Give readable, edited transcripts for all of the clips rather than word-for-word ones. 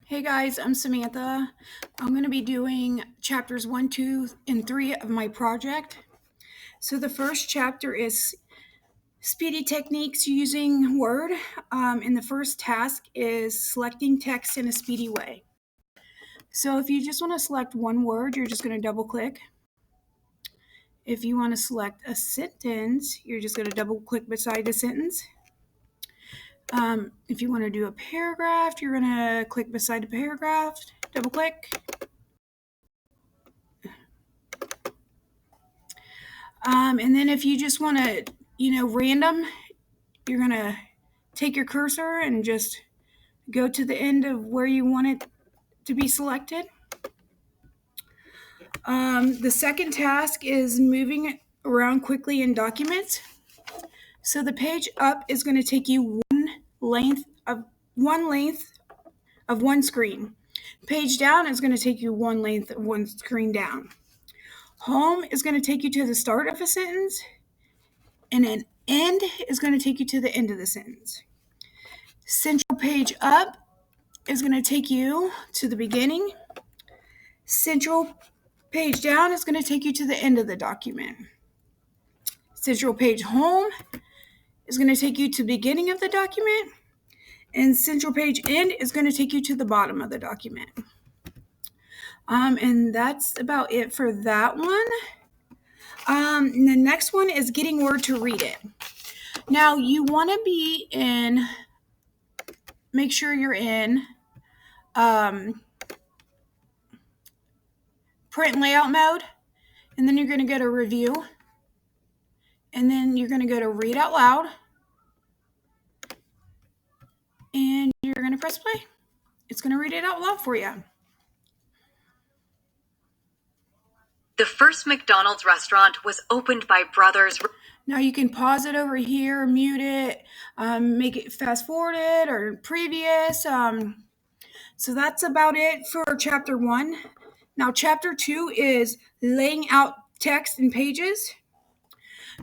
Hey guys, I'm Samantha. I'm going to be doing chapters 1, 2, and 3 of my project. So the first chapter is speedy techniques using Word, and the first task is selecting text in a speedy way. So if you just want to select one word, you're just going to double click. If you want to select a sentence, you're just going to double click beside the sentence. If you want to do a paragraph, you're going to click beside the paragraph, double click. And then if you just want to, random, you're going to take your cursor and just go to the end of where you want it to be selected. The second task is moving around quickly in documents. So the page up is going to take you one length of one screen. Page down is going to take you one length of one screen down. Home is going to take you to the start of a sentence, and an end is going to take you to the end of the sentence. Central page up is going to take you to the beginning. Central page down is going to take you to the end of the document. Central page home is going to take you to the beginning of the document. And central page end is going to take you to the bottom of the document. And that's about it for that one. And the next one is getting Word to read it. Now you want to make sure you're in print layout mode, and then you're going to go to review, and then you're going to go to read out loud, and you're going to press play. It's going to read it out loud for you. The first McDonald's restaurant was opened by brothers. Now you can pause it over here, mute it, make it fast forwarded or previous. So that's about it for chapter 1. Now chapter 2 is laying out text in pages.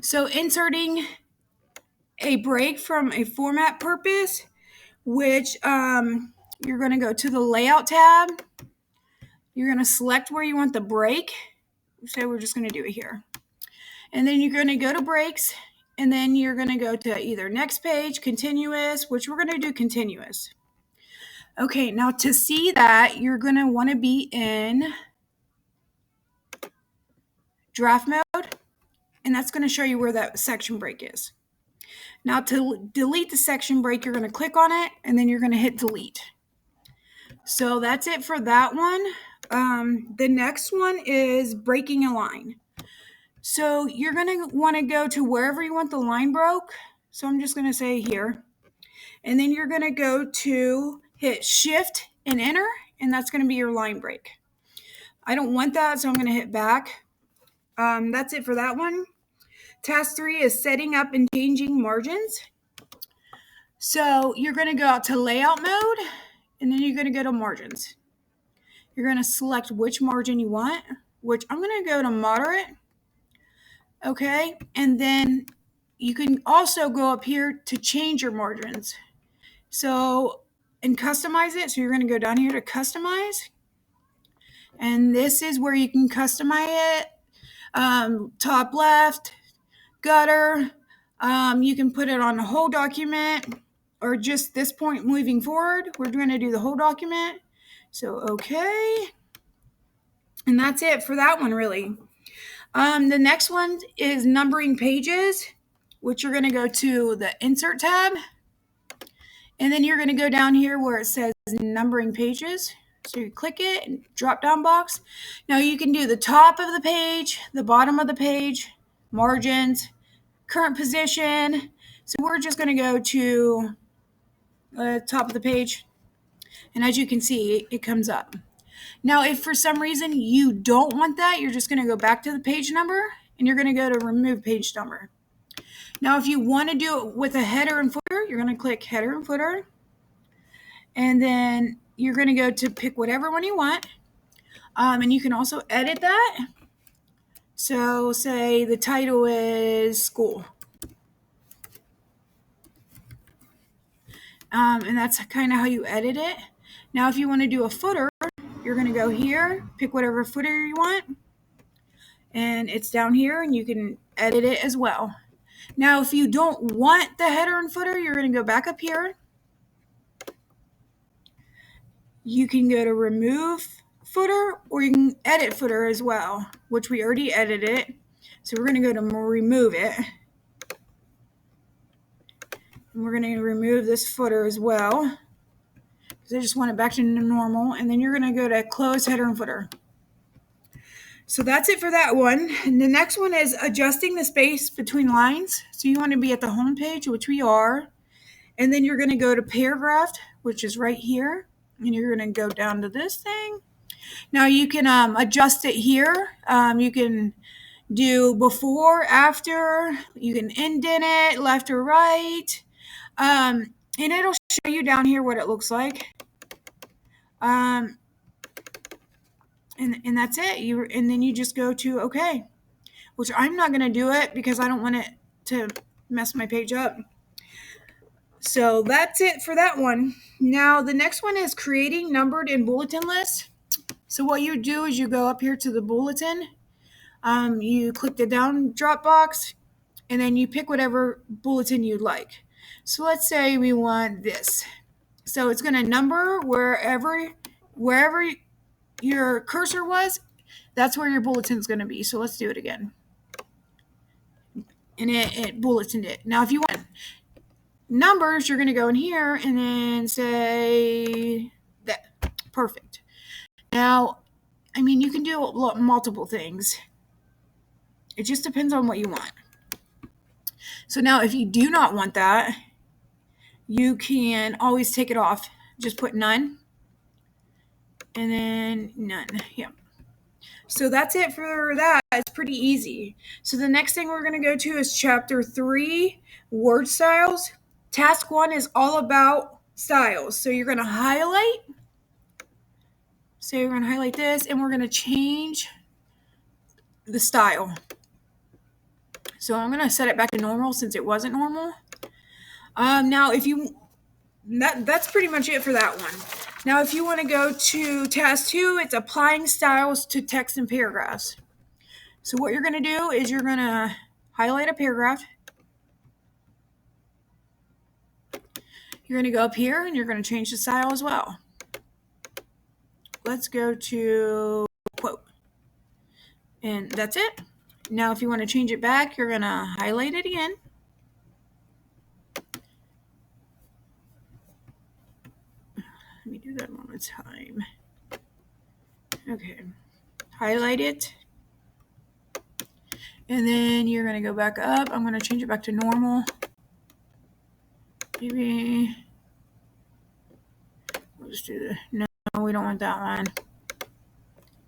So inserting a break from a format purpose, which you're going to go to the layout tab. You're going to select where you want the break. So we're just going to do it here. And then you're going to go to breaks, and then you're going to go to either next page, continuous, which we're going to do continuous. Okay, now to see that, you're going to want to be in draft mode, and that's going to show you where that section break is. Now to delete the section break, you're going to click on it, and then you're going to hit delete. So that's it for that one. The next one is breaking a line. So you're going to want to go to wherever you want the line broke. So I'm just going to say here. And then you're going to go to hit shift and enter, and that's going to be your line break. I don't want that, so I'm going to hit back. That's it for that one. Task 3 is setting up and changing margins. So you're going to go out to layout mode, and then you're going to go to margins. You're going to select which margin you want, which I'm going to go to moderate. Okay, and then you can also go up here to change your margins. So, and customize it. So you're going to go down here to customize. And this is where you can customize it. Top left, gutter. You can put it on the whole document or just this point moving forward. We're going to do the whole document. So, okay. And that's it for that one, really. The next one is numbering pages, which you're going to go to the insert tab. And then you're going to go down here where it says numbering pages. So you click it and drop down box. Now you can do the top of the page, the bottom of the page, margins, current position. So we're just going to go to the top of the page. And as you can see, it comes up. Now, if for some reason you don't want that, you're just going to go back to the page number and you're going to go to remove page number. Now, if you want to do it with a header and footer, you're going to click header and footer. And then you're going to go to pick whatever one you want. And you can also edit that. So say the title is school. And that's kind of how you edit it. Now if you want to do a footer, you're going to go here, pick whatever footer you want, and it's down here, and you can edit it as well. Now if you don't want the header and footer, you're going to go back up here. You can go to remove footer, or you can edit footer as well, which we already edited it. So we're going to go to remove it. And we're going to remove this footer as well, because I just want it back to normal. And then you're going to go to close header and footer. So that's it for that one. And the next one is adjusting the space between lines. So you want to be at the home page, which we are. And then you're going to go to paragraph, which is right here. And you're going to go down to this thing. Now you can adjust it here. You can do before, after. You can indent it, left or right. And it'll show you down here what it looks like. And that's it. And then you just go to OK, which I'm not going to do it because I don't want it to mess my page up. So that's it for that one. Now the next one is creating numbered and bulletin lists. So what you do is you go up here to the bulletin. You click the down drop box, and then you pick whatever bulletin you'd like. So let's say we want this. So it's going to number wherever your cursor was, that's where your bulletin is going to be. So let's do it again. And it bulletined it. Now if you want numbers, you're going to go in here and then say that. Perfect. Now, I mean, you can do multiple things. It just depends on what you want. So now if you do not want that, you can always take it off. Just put none. And then none. Yep. So that's it for that. It's pretty easy. So the next thing we're going to go to is chapter 3, word styles. Task 1 is all about styles. So you're going to highlight. So you're going to highlight this, and we're going to change the style. So I'm going to set it back to normal since it wasn't normal. Now if you that's pretty much it for that one. Now if you want to go to task 2, it's applying styles to text and paragraphs. So what you're going to do is you're going to highlight a paragraph. You're going to go up here and you're going to change the style as well. Let's go to quote. And that's it. Now if you want to change it back, you're going to highlight it again. Let me do that one more time. Okay. Highlight it. And then you're going to go back up. I'm going to change it back to normal. Maybe we'll just do no, we don't want that one.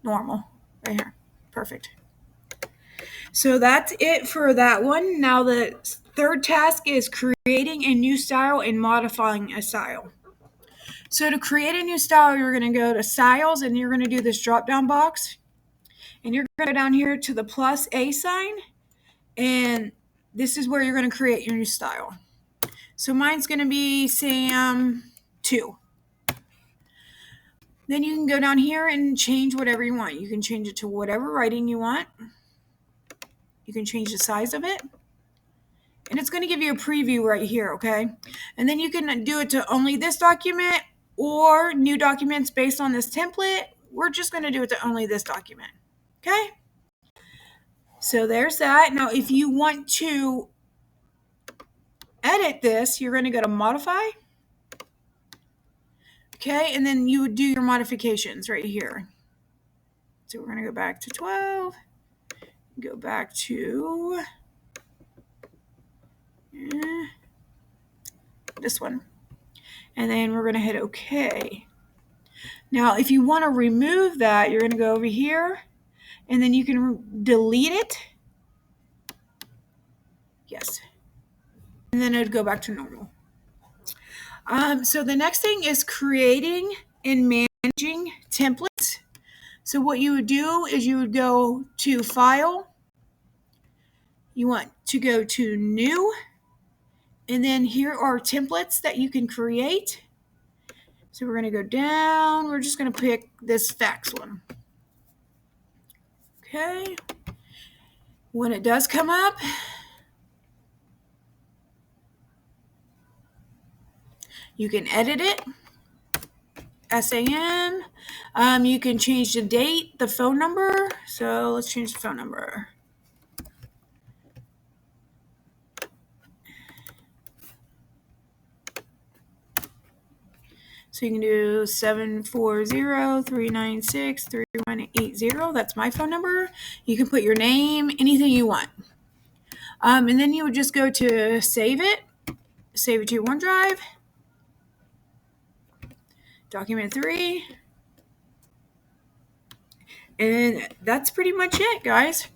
Normal, right here. Perfect. So that's it for that one. Now the third task is creating a new style and modifying a style. So to create a new style, you're going to go to styles, and you're going to do this drop down box. And you're going to go down here to the plus A sign. And this is where you're going to create your new style. So mine's going to be Sam 2. Then you can go down here and change whatever you want. You can change it to whatever writing you want. You can change the size of it. And it's going to give you a preview right here, okay? And then you can do it to only this document or new documents based on this template. We're just going to do it to only this document, okay? So there's that. Now, if you want to edit this, you're going to go to modify. Okay, and then you would do your modifications right here. So we're going to go back to 12. Go back to this one. And then we're going to hit OK. Now, if you want to remove that, you're going to go over here. And then you can delete it. Yes. And then it would go back to normal. So the next thing is creating and managing templates. So what you would do is you would go to File. You want to go to New. And then here are templates that you can create. So So we're going to go down. We're just going to pick this fax one. Okay. When it does come up, you can edit it. SAM. You can change the date, the phone number. So let's change the phone number. So you can do 740-396-3180. That's my phone number. You can put your name, anything you want. And then you would just go to save it to your OneDrive. Document 3. And that's pretty much it, guys.